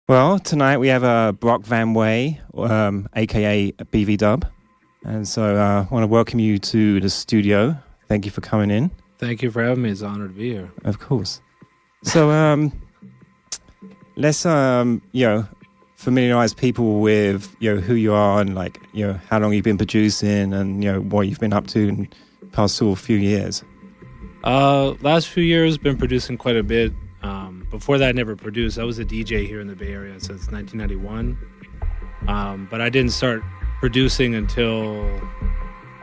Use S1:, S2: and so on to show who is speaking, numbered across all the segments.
S1: Well, tonight we have Brock Van Wey, aka Bvdub, and so I want to welcome you to the studio. Thank you for coming in.
S2: Thank you for having me. It's an honor to be here.
S1: Of course. So let's familiarize people with who you are and how long you've been producing and what you've been up to in the past sort of few years.
S2: Last few years, been producing quite a bit. Before that, I never produced. I was a DJ here in the Bay Area since 1991. But I didn't start producing until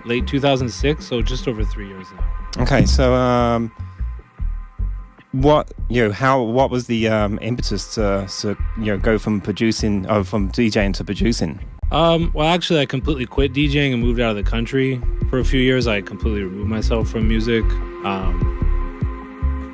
S2: late 2006, so just over 3 years now.
S1: Okay, so what was the impetus to go from producing from DJing to producing?
S2: Well, actually, I completely quit DJing and moved out of the country for a few years. I completely removed myself from music.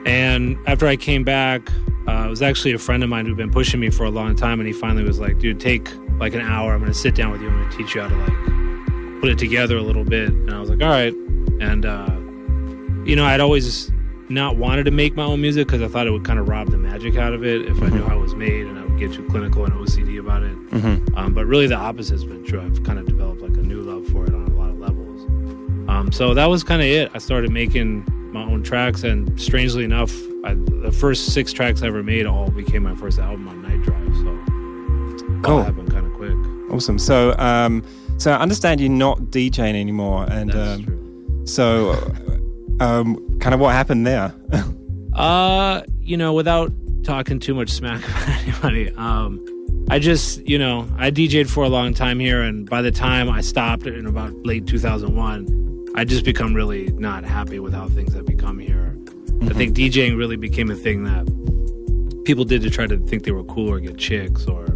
S2: And after I came back, it was actually a friend of mine who'd been pushing me for a long time, and he finally was like, dude, take like an hour. I'm going to sit down with you. I'm going to teach you how to put it together a little bit. And I was like, all right. And, I'd always not wanted to make my own music because I thought it would kind of rob the magic out of it if I knew how it was made, and I would get too clinical and OCD about it. Mm-hmm. But really the opposite has been true. I've kind of developed like a new love for it on a lot of levels. So that was kind of it. I started making my own tracks, and strangely enough, the first 6 tracks I ever made all became my first album on Night Drive. So
S1: cool.
S2: That happened kind of quick.
S1: Awesome. So I understand you're not DJing anymore, and
S2: that's true.
S1: So kind of what happened there?
S2: Without talking too much smack about anybody, I just, I DJ'd for a long time here, and by the time I stopped in about late 2001, I just become really not happy with how things have become here. Mm-hmm. I think DJing really became a thing that people did to try to think they were cool or get chicks, or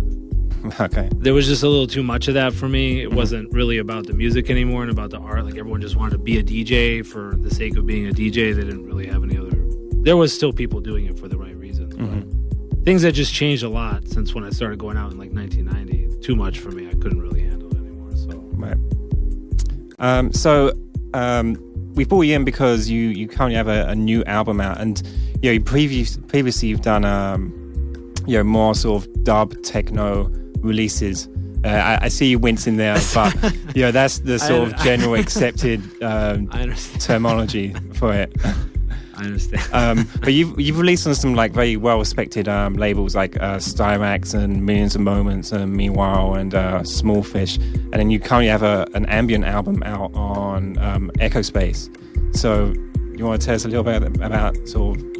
S1: okay.
S2: There was just a little too much of that for me. It wasn't really about the music anymore and about the art. Like, everyone just wanted to be a DJ for the sake of being a DJ. They didn't really have any other... There was still people doing it for the right reasons. But things had just changed a lot since when I started going out in 1990. Too much for me. I couldn't really handle it anymore. So,
S1: right. We brought you in because you currently have a new album out, and previously you've done more sort of dub techno releases. I see you wincing there, but that's the sort of general accepted terminology for it.
S2: I understand.
S1: But you've released on some very well respected labels like Styrax and Millions of Moments and Meanwhile and Small Fish, and then you currently have an ambient album out on Echo Space. So you want to tell us a little bit about sort of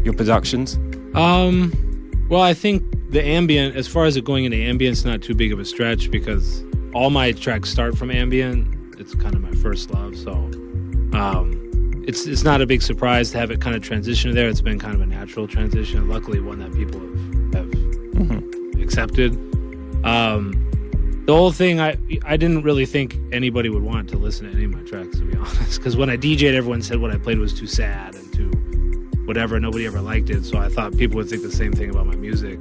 S1: your productions?
S2: Well, I think the ambient, as far as it going into ambient's not too big of a stretch, because all my tracks start from ambient. It's kind of my first love, so it's not a big surprise to have it kind of transition there. It's been kind of a natural transition, and luckily one that people have accepted. The whole thing, I didn't really think anybody would want to listen to any of my tracks, to be honest, because when I DJ'd, everyone said what I played was too sad and too whatever. Nobody ever liked it, so I thought people would think the same thing about my music.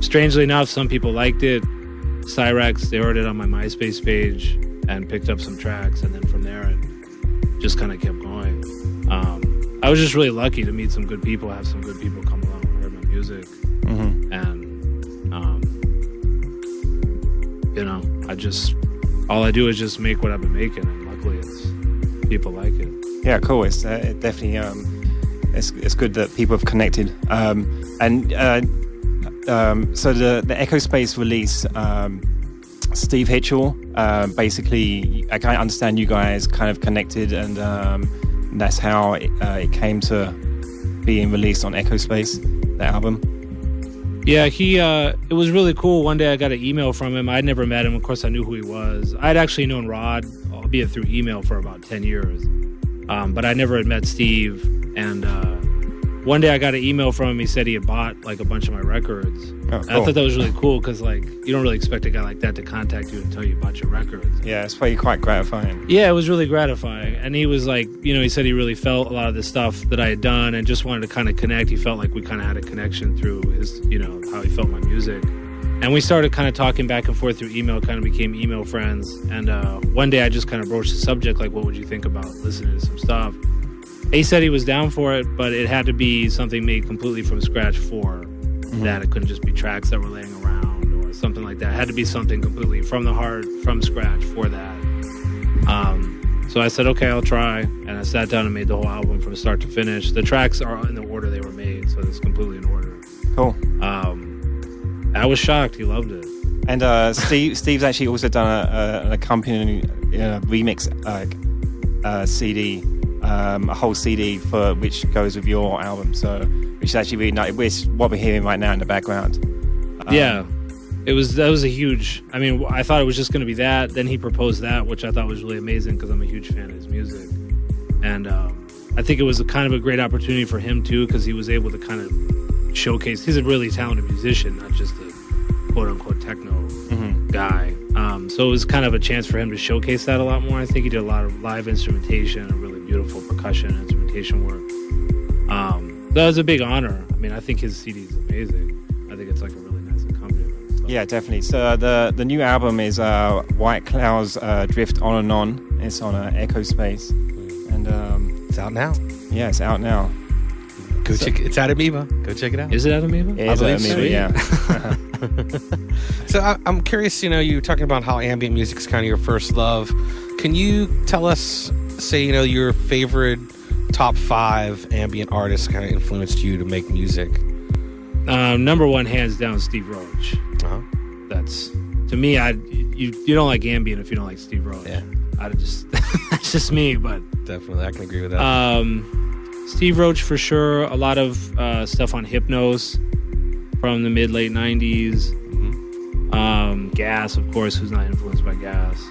S2: Strangely enough, some people liked it. Styrax, they heard it on my MySpace page and picked up some tracks, and then from there it just kind of kept going. I was just really lucky to meet some good people, have some good people come along and heard my music. And all I do is just make what I've been making, and luckily people like it.
S1: Yeah, cool. It's definitely it's good that people have connected. So the Echo Space release, Steve Hitchell, basically, I kind of understand you guys kind of connected, and that's how it came to being released on Echo Space, the album.
S2: Yeah, it was really cool. One day I got an email from him. I'd never met him. Of course, I knew who he was. I'd actually known Rod, albeit through email, for about 10 years. But I never had met Steve. And one day I got an email from him. He said he had bought a bunch of my records. Oh, cool. I thought that was really cool, because you don't really expect a guy like that to contact you and tell you about your records.
S1: Yeah, it's probably quite gratifying.
S2: Yeah, it was really gratifying. And he was he said he really felt a lot of the stuff that I had done and just wanted to kind of connect. He felt like we kind of had a connection through his, how he felt my music. And we started kind of talking back and forth through email, kind of became email friends. And one day I just kind of broached the subject, what would you think about listening to some stuff? He said he was down for it, but it had to be something made completely from scratch for that. It couldn't just be tracks that were laying around or something like that. It had to be something completely from the heart, from scratch for that. So I said, okay, I'll try. And I sat down and made the whole album from start to finish. The tracks are in the order they were made, so it's completely in order.
S1: Cool.
S2: I was shocked. He loved it.
S1: And Steve's actually also done an accompanying remix CD, a whole CD for which goes with your album. So, which is actually really nice. Which what we're hearing right now in the background.
S2: Yeah, that was a huge. I mean, I thought it was just going to be that. Then he proposed that, which I thought was really amazing because I'm a huge fan of his music, and I think it was kind of a great opportunity for him too because he was able to kind of showcase. He's a really talented musician, not just a quote unquote techno guy. So it was kind of a chance for him to showcase that a lot more. I think he did a lot of live instrumentation and really beautiful percussion and instrumentation work. That was a big honor. I mean, I think his CD is amazing. I think it's like a really nice accompaniment. So. Yeah,
S1: definitely. So the new album is White Clouds Drift On and On. It's on Echo Space. And
S3: it's out now.
S1: Yeah, it's out now.
S3: Go check it. It's at Amoeba. Go check it out.
S2: Is it at Amoeba?
S1: It is at Amoeba, yeah.
S3: So I'm curious, you were talking about how ambient music is kind of your first love. Can you tell us, say, your favorite top 5 ambient artists kind of influenced you to make music?
S2: Number one, hands down, Steve Roach.
S3: Uh-huh.
S2: That's, to me, you don't like ambient if you don't like Steve Roach.
S3: Yeah.
S2: That's just me, but...
S3: Definitely, I can agree with that.
S2: Steve Roach for sure. A lot of stuff on Hypnos from the mid-late 90s. Gas, of course, who's not influenced by Gas.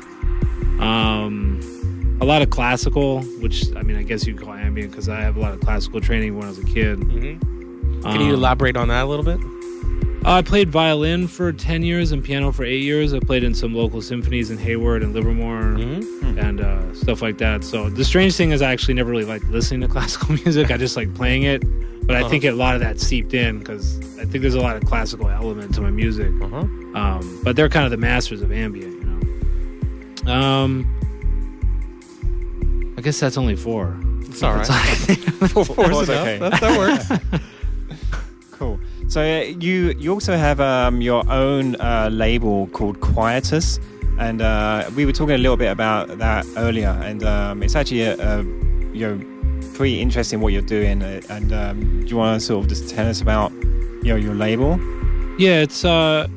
S2: A lot of classical, which, I mean, I guess you could call ambient because I have a lot of classical training when I was a kid.
S3: Can you elaborate on that a little bit?
S2: I played violin for 10 years and piano for 8 years. I played in some local symphonies in Hayward and Livermore and stuff like that. So the strange thing is I actually never really liked listening to classical music. I just like playing it. But I think a lot of that seeped in because I think there's a lot of classical element to my music. But they're kind of the masters of ambient, I guess that's only 4.
S3: It's all right.
S1: Four's
S3: okay. That works.
S1: Cool. So you also have your own label called Quietus, and we were talking a little bit about that earlier, and it's actually pretty interesting what you're doing. And do you want to sort of just tell us about your label? Yeah,
S2: it's I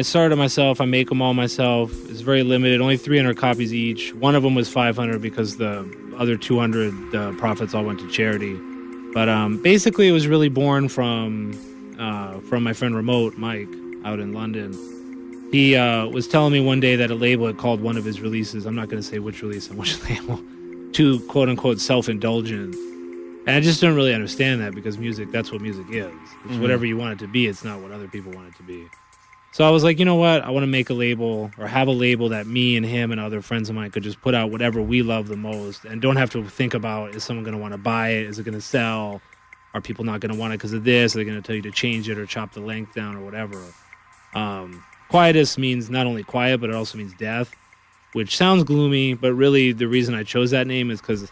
S2: started myself. I make them all myself. It's very limited, only 300 copies each. One of them was 500 because the other 200 profits all went to charity. But basically, it was really born from my friend Remote, Mike, out in London. He was telling me one day that a label had called one of his releases, I'm not going to say which release and which label, too quote-unquote self-indulgent. And I just don't really understand that because music, that's what music is. It's whatever you want it to be. It's not what other people want it to be. So I was like, you know what? I want to make a label or have a label that me and him and other friends of mine could just put out whatever we love the most and don't have to think about, is someone going to want to buy it? Is it going to sell? Are people not going to want it because of this? Are they going to tell you to change it or chop the length down or whatever? Quietus means not only quiet, but it also means death, which sounds gloomy, but really the reason I chose that name is because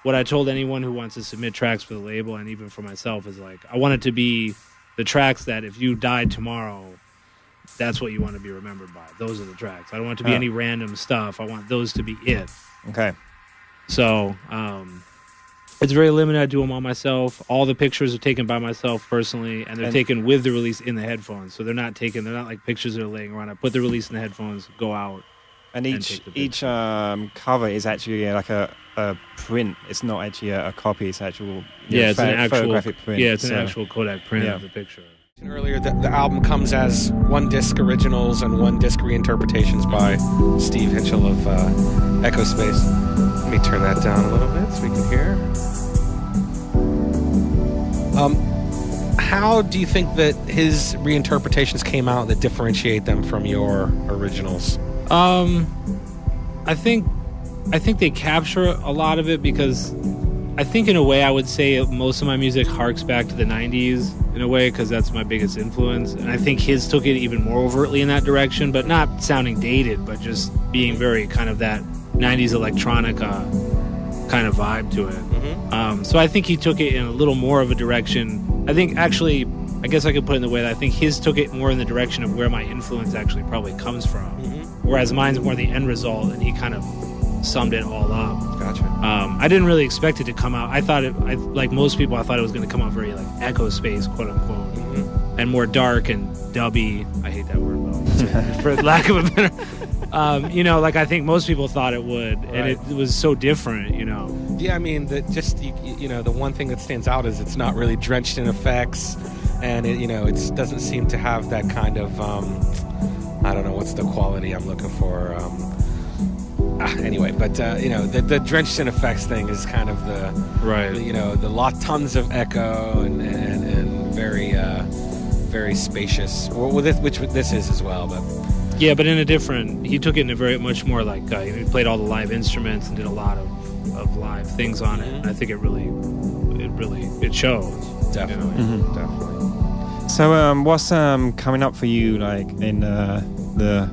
S2: what I told anyone who wants to submit tracks for the label and even for myself is like, I want it to be the tracks that if you died tomorrow, that's what you want to be remembered by. Those are the tracks. I don't want it to be any random stuff. I want those to be it.
S1: Okay.
S2: So it's very limited. I do them all myself. All the pictures are taken by myself personally, and they're taken with the release in the headphones. So they're not like pictures that are laying around. I put the release in the headphones, go out.
S1: And each cover is actually like a print. It's not actually a copy. It's actual
S2: it's an actual
S1: photographic print.
S2: Yeah, it's an actual Kodak print of the picture.
S3: Earlier, the album comes as 1 disc originals and 1 disc reinterpretations by Steve Hitchell of Echo Space. Let me turn that down a little bit so we can hear. How do you think that his reinterpretations came out that differentiate them from your originals?
S2: I think they capture a lot of it because I think in a way I would say most of my music harks back to the 90s in a way because that's my biggest influence. And I think his took it even more overtly in that direction, but not sounding dated, but just being very kind of that 90s electronica kind of vibe to it. So I think he took it in a little more of a direction. I think actually I guess I could put it in the way that I think his took it more in the direction of where my influence actually probably comes from, whereas mine's more the end result, and he kind of summed it all up.
S3: Gotcha.
S2: I didn't really expect it to come out. I thought like most people, I thought it was going to come out very like echo space, quote unquote, and more dark and dubby. I hate that word, but for lack of a better, you know, like I think most people thought it would, and it was so different, you know.
S3: Yeah, I mean, you know, the one thing that stands out is it's not really drenched in effects, and it doesn't seem to have that kind of I don't know what's the quality I'm looking for. Anyway, but the drenched in effects thing is kind of tons of echo and very very spacious. Which this is as well, but.
S2: Yeah, but he took it in a very much more like he played all the live instruments and did a lot of live things on it. And I think it shows.
S3: Definitely, definitely.
S1: So, what's coming up for you, like in the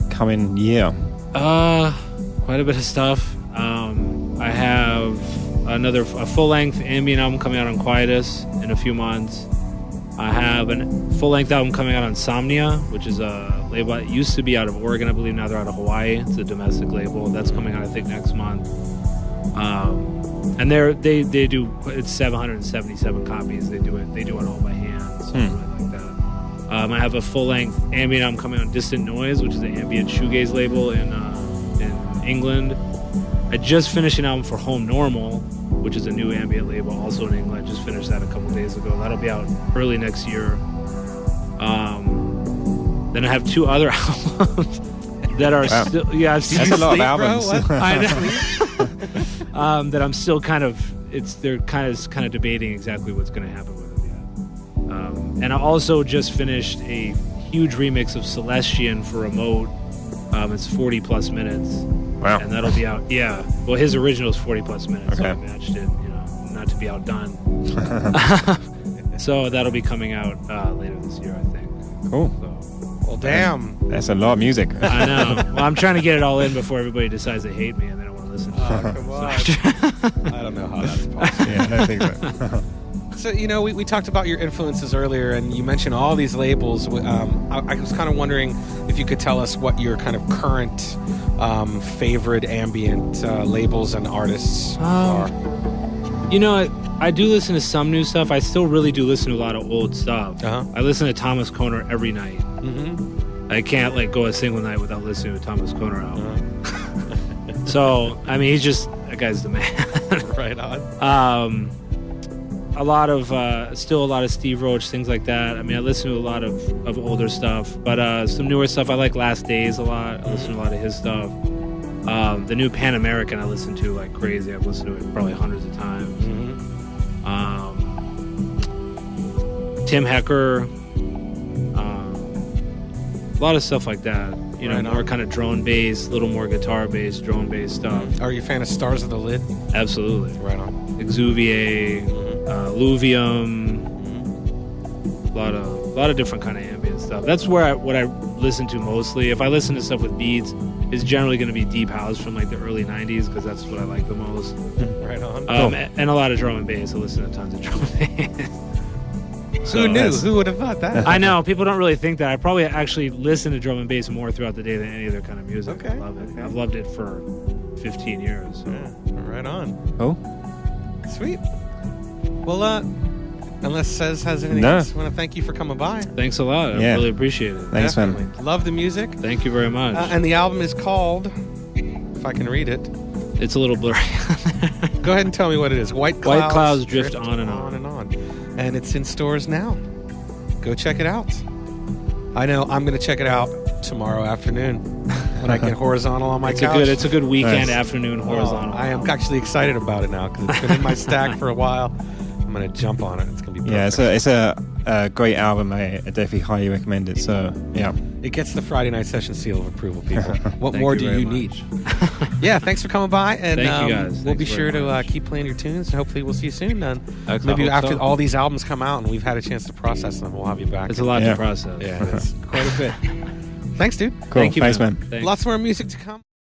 S1: coming year?
S2: Quite a bit of stuff. I have a full-length ambient album coming out on Quietus in a few months. I have a full-length album coming out on Somnia, which is a label that used to be out of Oregon, I believe. Now they're out of Hawaii. It's a domestic label. That's coming out, I think, next month. And they do, it's 777 copies. They do it all by hand. So I really like that. I have a full-length ambient album coming out on Distant Noise, which is an ambient shoegaze label in England. I just finished an album for Home Normal, which is a new ambient label also in England. I just finished that a couple days ago. That'll be out early next year. Then I have 2 other albums that are still... Yeah, I've seen
S1: that's a lot of albums.
S2: I know. That I'm still kind of... They're kind of debating exactly what's going to happen with it yet. And I also just finished a huge remix of Celestian for Remote. It's 40 plus minutes.
S1: Wow.
S2: And that'll be out. Yeah. Well, his original is 40 plus minutes, so
S1: Okay.
S2: I matched it, not to be outdone. So that'll be coming out later this year, I think.
S1: Cool.
S2: So,
S3: Well, damn.
S1: That's a lot of music.
S2: I know. Well, I'm trying to get it all in before everybody decides they hate me and they don't want to listen to it.
S3: Come on. I don't know how that's possible.
S1: Yeah, I don't think so.
S3: So, we talked about your influences earlier, and you mentioned all these labels. I was kind of wondering if you could tell us what your kind of current favorite ambient labels and artists are.
S2: I do listen to some new stuff. I still really do listen to a lot of old stuff. I listen to Thomas Koner every night. I can't go a single night without listening to a Thomas Koner album. So, I mean, that guy's the man.
S3: Right on.
S2: A lot of Steve Roach, things like that. I mean, I listen to a lot of older stuff, but some newer stuff. I like Last Days a lot. I listen to a lot of his stuff. The new Pan American I listen to like crazy. I've listened to it probably hundreds of times. Tim Hecker, a lot of stuff like that. More kind of drone bass, a little more guitar bass, drone bass stuff.
S3: Are you a fan of Stars of the Lid?
S2: Absolutely.
S3: Right on.
S2: Exuviae, Luvium, a lot of different kind of ambient stuff. That's what I listen to mostly. If I listen to stuff with beats, it's generally going to be deep house from like the early 90s because that's what I like the most.
S3: Right on.
S2: And a lot of drum and bass. I listen to tons of drum and bass.
S3: Who knew? Who would have thought that?
S2: I know. People don't really think that. I probably actually listen to drum and bass more throughout the day than any other kind of music.
S3: Okay.
S2: I love it. Okay. I've loved it for 15 years. So.
S3: Yeah, right on.
S1: Cool.
S3: Sweet. Well, unless Cez has anything else, I want to thank you for coming by.
S2: Thanks a lot. I really appreciate it.
S1: Thanks,
S3: Definitely.
S1: man.
S3: Love the music.
S2: Thank you very much.
S3: And the album is called, if I can read it.
S2: It's a little blurry.
S3: Go ahead and tell me what it is. White
S2: Clouds Drift On and On.
S3: And it's in stores now. Go check it out. I know I'm going to check it out tomorrow afternoon when I get horizontal on my couch.
S2: It's a good weekend afternoon horizontal.
S3: I am actually excited about it now because it's been in my stack for a while. I'm going to jump on it. It's going to be perfect.
S1: Yeah, it's a great album. I definitely highly recommend it. So, yeah.
S3: It gets the Friday Night Session seal of approval, people. What more do you need? Yeah, thanks for coming by. And
S2: thank you guys.
S3: We'll be sure to keep playing your tunes. And hopefully we'll see you soon. Maybe after all these albums come out and we've had a chance to process them, we'll have you back.
S2: It's a lot to process.
S3: Yeah, it's quite a bit. Thanks, dude.
S1: Cool.
S2: Thank you,
S1: Thanks, man.
S2: Thanks.
S3: Lots more music to come.